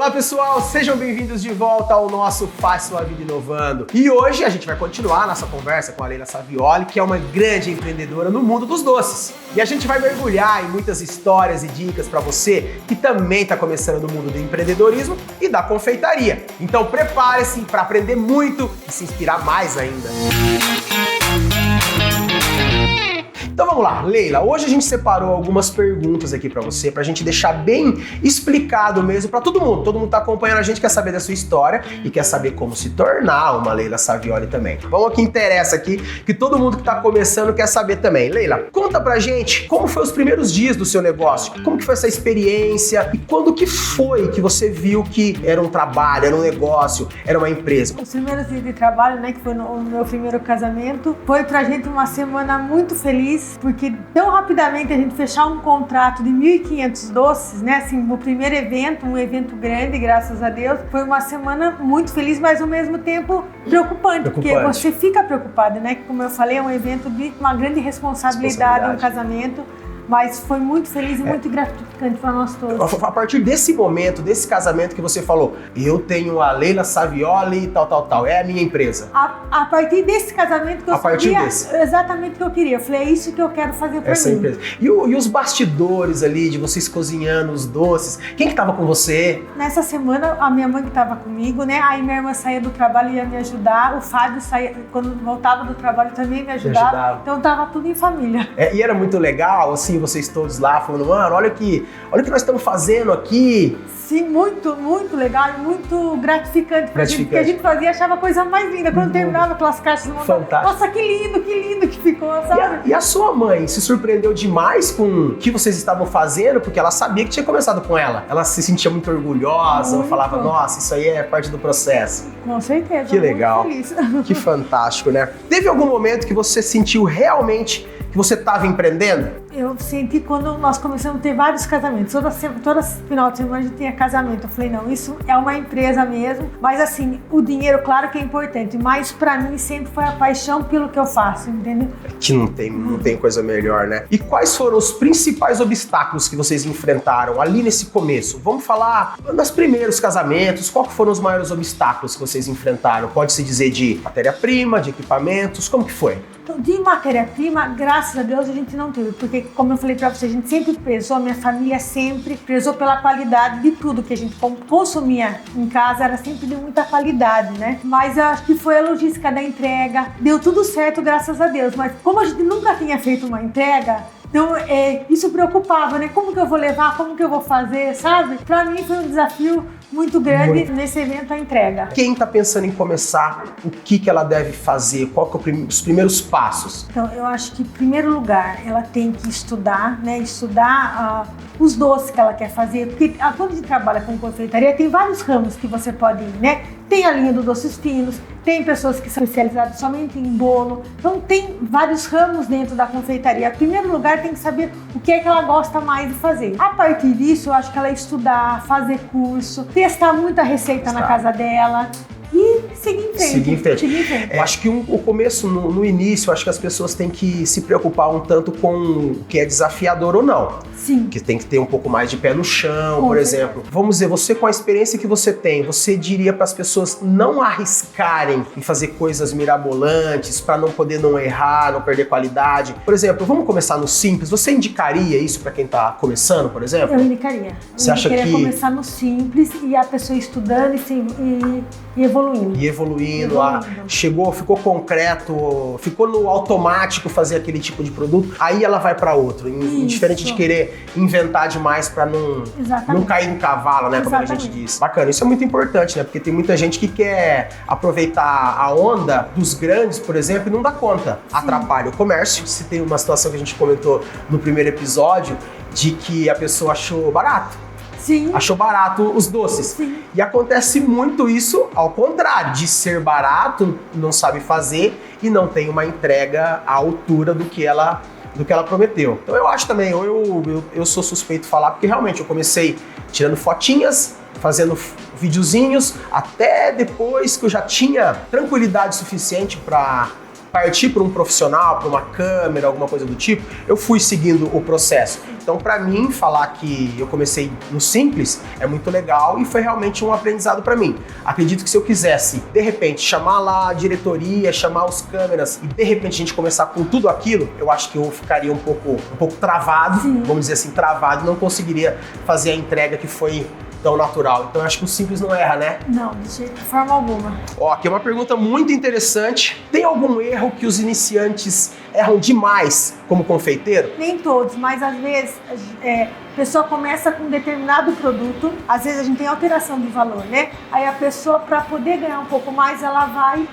Olá pessoal, sejam bem-vindos de volta ao nosso Faz Sua Vida Inovando. E hoje a gente vai continuar nossa conversa com a Leila Savioli, que é uma grande empreendedora no mundo dos doces. E a gente vai mergulhar em muitas histórias e dicas para você que também está começando no mundo do empreendedorismo e da confeitaria. Então prepare-se para aprender muito e se inspirar mais ainda. Então vamos lá, Leila, hoje a gente separou algumas perguntas aqui pra você, pra gente deixar bem explicado mesmo pra todo mundo tá acompanhando a gente, quer saber da sua história e quer saber como se tornar uma Leila Savioli também. Vamos ao que interessa aqui, que todo mundo que tá começando quer saber também. Leila, conta pra gente como foi os primeiros dias do seu negócio, como que foi essa experiência e quando que foi que você viu que era um trabalho, era um negócio, era uma empresa? Os primeiros dias de trabalho, né, que foi no meu primeiro casamento, foi pra gente uma semana muito feliz, porque tão rapidamente a gente fechar um contrato de 1.500 doces, né, assim, o primeiro evento, um evento grande, graças a Deus, foi uma semana muito feliz, mas ao mesmo tempo preocupante. Porque você fica preocupado, né, que como eu falei, é um evento de uma grande responsabilidade, um casamento. Mas foi muito feliz e muito gratificante para nós todos. A partir desse momento, desse casamento que você falou, eu tenho a Leila Savioli, tal, é a minha empresa. A partir desse casamento que eu sabia exatamente o que eu queria. Eu falei, é isso que eu quero fazer para mim. Empresa. E os bastidores ali, de vocês cozinhando os doces, quem que estava com você? Nessa semana, a minha mãe que estava comigo, né? Aí minha irmã saía do trabalho e ia me ajudar. O Fábio saía, quando voltava do trabalho também me ajudava. Então tava tudo em família. E era muito legal, assim, vocês todos lá falando, mano, olha o que nós estamos fazendo aqui. Sim, muito, muito legal e muito gratificante pra gente, porque a gente fazia e achava a coisa mais linda. Quando terminava aquelas caixas, nossa, que lindo que ficou, sabe? E a sua mãe se surpreendeu demais com o que vocês estavam fazendo, porque ela sabia que tinha começado com ela. Ela se sentia muito orgulhosa, falava, nossa, isso aí é parte do processo. Com certeza. Que legal. Que fantástico, né? Teve algum momento que você sentiu realmente que você estava empreendendo? Eu senti quando nós começamos a ter vários casamentos. Toda final de semana a gente tinha casamento. Eu falei, não, isso é uma empresa mesmo. Mas assim, o dinheiro, claro que é importante. Mas pra mim sempre foi a paixão pelo que eu faço, entendeu? Que não tem coisa melhor, né? E quais foram os principais obstáculos que vocês enfrentaram ali nesse começo? Vamos falar nos primeiros casamentos. Quais foram os maiores obstáculos que vocês enfrentaram? Pode-se dizer de matéria-prima, de equipamentos? Como que foi? Então, de matéria-prima, graças a Deus a gente não teve, porque como eu falei pra você, a gente sempre prezou, a minha família sempre prezou pela qualidade de tudo que a gente consumia em casa, era sempre de muita qualidade, né? Mas eu acho que foi a logística da entrega, deu tudo certo, graças a Deus, mas como a gente nunca tinha feito uma entrega, então isso preocupava, né? Como que eu vou levar, como que eu vou fazer, sabe? Pra mim foi um desafio muito grande nesse evento, a entrega. Quem está pensando em começar, o que ela deve fazer? Qual que é os primeiros passos? Então, eu acho que, em primeiro lugar, ela tem que estudar, né? Estudar os doces que ela quer fazer. Porque quando a gente trabalha com confeitaria, tem vários ramos que você pode ir, né? Tem a linha dos doces finos, tem pessoas que são especializadas somente em bolo. Então, tem vários ramos dentro da confeitaria. Em primeiro lugar, tem que saber o que é que ela gosta mais de fazer. A partir disso, eu acho que ela estudar, fazer curso, testar muita receita na casa dela e seguir em frente. Eu acho que o começo, no início, eu acho que as pessoas têm que se preocupar um tanto com o que é desafiador ou não. Sim. Que tem que ter um pouco mais de pé no chão, por exemplo. Vamos dizer, você com a experiência que você tem, você diria para as pessoas não arriscarem em fazer coisas mirabolantes para não errar, não perder qualidade. Por exemplo, vamos começar no simples. Você indicaria isso para quem está começando, por exemplo? Eu indicaria. Você acha que começar no simples e a pessoa estudando e evoluindo. Chegou, ficou concreto, ficou no automático fazer aquele tipo de produto, aí ela vai para outro, diferente de querer inventar demais para não cair no cavalo, né, como a gente diz. Bacana, isso é muito importante, né, porque tem muita gente que quer aproveitar a onda dos grandes, por exemplo, e não dá conta. Sim. Atrapalha o comércio. Se tem uma situação que a gente comentou no primeiro episódio, de que a pessoa achou barato. Sim. Achou barato os doces. Sim. E acontece muito isso ao contrário, de ser barato, não sabe fazer e não tem uma entrega à altura do que ela prometeu. Então eu acho também, eu sou suspeito de falar, porque realmente eu comecei tirando fotinhas, fazendo videozinhos, até depois que eu já tinha tranquilidade suficiente para partir para um profissional, para uma câmera, alguma coisa do tipo, eu fui seguindo o processo. Então, para mim, falar que eu comecei no simples é muito legal e foi realmente um aprendizado para mim. Acredito que se eu quisesse, de repente, chamar lá a diretoria, chamar os câmeras e de repente a gente começar com tudo aquilo, eu acho que eu ficaria um pouco travado, Sim. vamos dizer assim, travado, e não conseguiria fazer a entrega que foi tão natural. Então, eu acho que o simples não erra, né? Não, de forma alguma. Ó, aqui é uma pergunta muito interessante. Tem algum erro que os iniciantes erram demais como confeiteiro? Nem todos, mas às vezes a pessoa começa com um determinado produto, às vezes a gente tem alteração de valor, né? Aí a pessoa, para poder ganhar um pouco mais, ela vai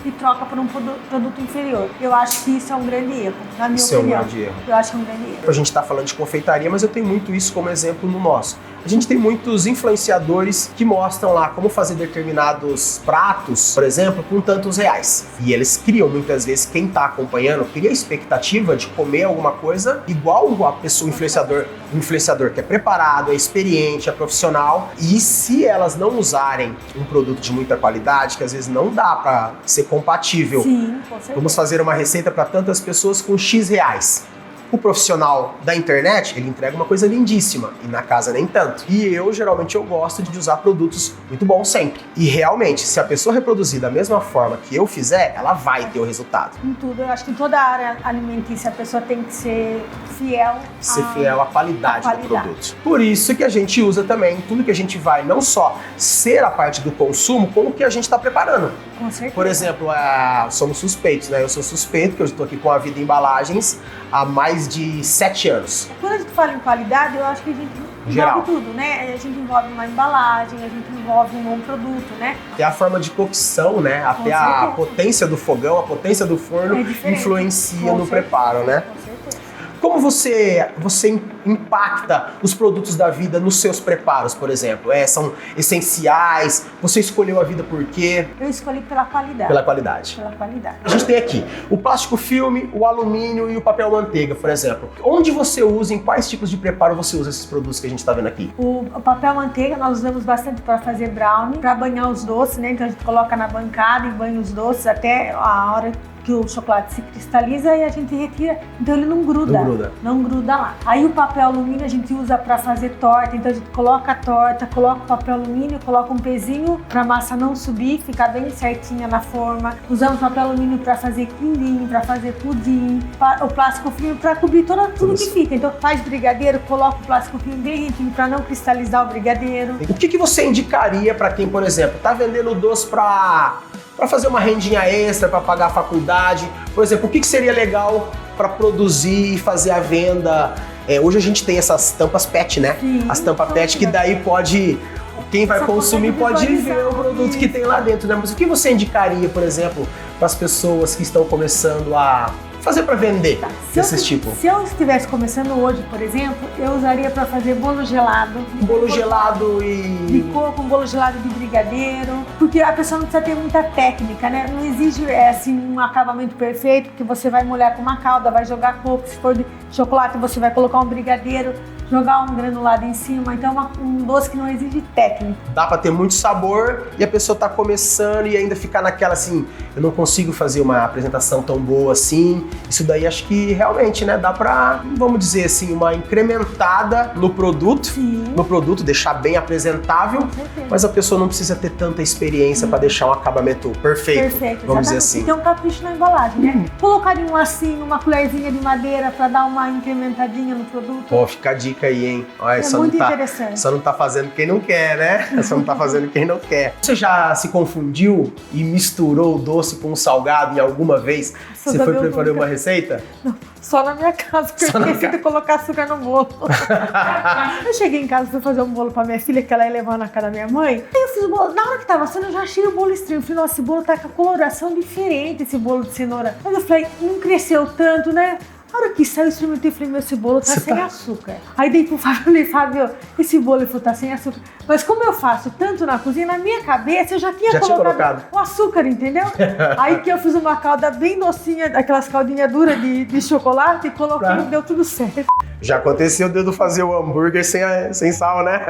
e troca por um produto inferior. Eu acho que isso é um grande erro, na minha opinião. Isso é um grande erro. Eu acho que é um grande erro. A gente está falando de confeitaria, mas eu tenho muito isso como exemplo no nosso. A gente tem muitos influenciadores que mostram lá como fazer determinados pratos, por exemplo, com tantos reais. E eles criam, muitas vezes, quem está acompanhando, cria a expectativa de comer alguma coisa igual a pessoa, o influenciador que é preparado, é experiente, é profissional. E se elas não usarem um produto de muita qualidade, que às vezes não dá para ser compatível, Sim, com certeza. vamos fazer uma receita para tantas pessoas com X reais. O profissional da internet, ele entrega uma coisa lindíssima e na casa nem tanto. E eu, geralmente, eu gosto de usar produtos muito bons sempre. E realmente, se a pessoa reproduzir da mesma forma que eu fizer, ela vai ter o resultado. Em tudo, eu acho que em toda a área alimentícia a pessoa tem que ser fiel À qualidade do produto. Por isso que a gente usa também tudo que a gente vai, não só ser a parte do consumo, como que a gente está preparando. Com certeza. Por exemplo, somos suspeitos, né? Eu sou suspeito, que eu estou aqui com a Vida Embalagens há mais de 7 anos. Quando a gente fala em qualidade, eu acho que a gente Geral. envolve tudo, né? A gente envolve uma embalagem, a gente envolve um bom produto, né? Até a forma de cocção, né? Até a potência do fogão, a potência do forno influencia no preparo, né? Com certeza. Como você impacta os produtos da vida nos seus preparos, por exemplo? São essenciais? Você escolheu a vida por quê? Eu escolhi pela qualidade. Pela qualidade. Pela qualidade. A gente tem aqui o plástico filme, o alumínio e o papel manteiga, por exemplo. Onde você usa, em quais tipos de preparo você usa esses produtos que a gente está vendo aqui? O papel manteiga nós usamos bastante para fazer brownie, para banhar os doces, né? Então a gente coloca na bancada e banha os doces até a hora que o chocolate se cristaliza e a gente retira, então ele não gruda. Não gruda lá. Aí o papel alumínio a gente usa para fazer torta, então a gente coloca a torta, coloca o papel alumínio, coloca um pezinho para a massa não subir, ficar bem certinha na forma. Usamos papel alumínio para fazer quindim, para fazer pudim, o plástico filme para cobrir tudo que fica. Então faz brigadeiro, coloca o plástico filme bem rentinho para não cristalizar o brigadeiro. O que você indicaria para quem, por exemplo, está vendendo doce para fazer uma rendinha extra, para pagar a faculdade? Por exemplo, o que seria legal para produzir e fazer a venda? Hoje a gente tem essas tampas PET, né? Sim, as tampas PET que daí quem vai consumir pode ver o produto que tem lá dentro, né? Mas o que você indicaria, por exemplo, para as pessoas que estão começando a fazer para vender desses tipos? Se eu estivesse começando hoje, por exemplo, eu usaria para fazer bolo gelado. Bolo gelado de coco, um bolo gelado de brigadeiro, porque a pessoa não precisa ter muita técnica, né? Não exige assim um acabamento perfeito, porque você vai molhar com uma calda, vai jogar coco, se for de chocolate você vai colocar um brigadeiro, jogar um granulado em cima, então um doce que não exige técnica. Dá para ter muito sabor e a pessoa tá começando e ainda ficar naquela assim, eu não consigo fazer uma apresentação tão boa assim. Isso daí acho que realmente, né, dá pra, vamos dizer assim, uma incrementada no produto. Sim. No produto, deixar bem apresentável, mas a pessoa não precisa ter tanta experiência para deixar um acabamento perfeito, vamos dizer assim. Tem um capricho na embalagem, né? Colocaria um lacinho, uma colherzinha de madeira para dar uma incrementadinha no produto. Pô, fica a dica aí, hein? Olha, muito interessante. Só não tá fazendo quem não quer, né? Só não tá fazendo quem não quer. Você já se confundiu e misturou o doce com o salgado em alguma vez? Você foi preparar uma receita? Não, só na minha casa, porque eu esqueci de colocar açúcar no bolo. Eu cheguei em casa, fui fazer um bolo pra minha filha, que ela ia levar na casa da minha mãe. Aí eu fiz o bolo. Na hora que tava assando, eu já achei o bolo estranho. Eu falei, nossa, esse bolo tá com a coloração diferente, esse bolo de cenoura. Mas eu falei, não cresceu tanto, né? Na hora que saiu, eu experimentei e falei, meu, esse bolo tá sem açúcar. Aí dei pro Fábio e falei, Fábio, esse bolo tá sem açúcar. Mas como eu faço tanto na cozinha, na minha cabeça eu já tinha colocado o açúcar, entendeu? Aí que eu fiz uma calda bem docinha, aquelas caldinhas duras de chocolate e coloquei e deu tudo certo. Já aconteceu de eu fazer o hambúrguer sem sal, né?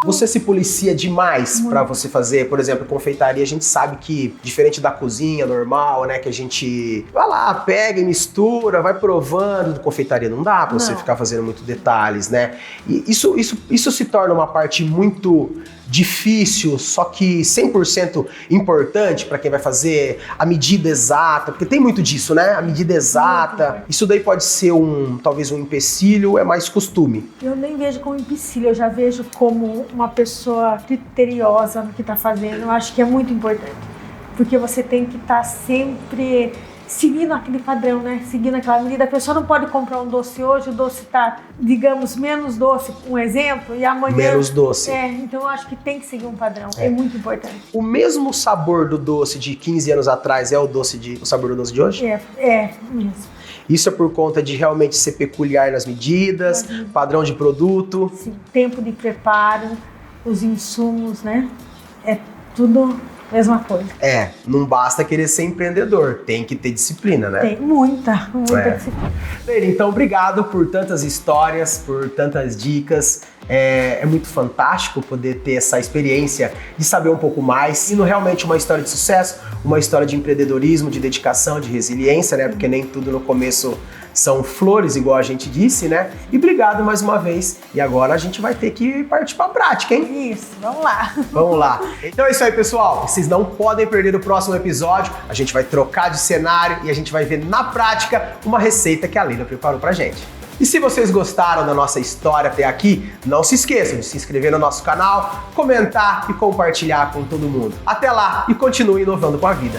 Você se policia demais Muito. pra você fazer, por exemplo, confeitaria, a gente sabe que, diferente da cozinha normal, né, que a gente vai lá, pega e mistura, vai provando, confeitaria não dá pra você Não. ficar fazendo muito detalhes, né? E isso se torna uma parte muito difícil, só que 100% importante pra quem vai fazer a medida exata, porque tem muito disso, né? A medida exata. Isso daí pode ser talvez um empecilho, é mais costume. Eu nem vejo como empecilho, eu já vejo como uma pessoa criteriosa no que está fazendo. Eu acho que é muito importante, porque você tem que estar sempre seguindo aquele padrão, né? Seguindo aquela medida. A pessoa não pode comprar um doce hoje, o doce está, digamos, menos doce, um exemplo, e amanhã... Menos doce. Então eu acho que tem que seguir um padrão, é muito importante. O mesmo sabor do doce de 15 anos atrás é o sabor do doce de hoje? É mesmo. Isso é por conta de realmente ser peculiar nas medidas, padrão de produto. Sim, tempo de preparo, os insumos, né? É tudo mesma coisa. Não basta querer ser empreendedor, tem que ter disciplina, né? Tem muita disciplina. Leila, então obrigado por tantas histórias, por tantas dicas. É muito fantástico poder ter essa experiência de saber um pouco mais, sendo realmente uma história de sucesso, uma história de empreendedorismo, de dedicação, de resiliência, né? Porque nem tudo no começo são flores, igual a gente disse, né? E obrigado mais uma vez. E agora a gente vai ter que partir pra prática, hein? Isso, vamos lá. Vamos lá. Então é isso aí, pessoal. Vocês não podem perder o próximo episódio. A gente vai trocar de cenário e a gente vai ver na prática uma receita que a Leila preparou pra gente. E se vocês gostaram da nossa história até aqui, não se esqueçam de se inscrever no nosso canal, comentar e compartilhar com todo mundo. Até lá e continue inovando com a vida.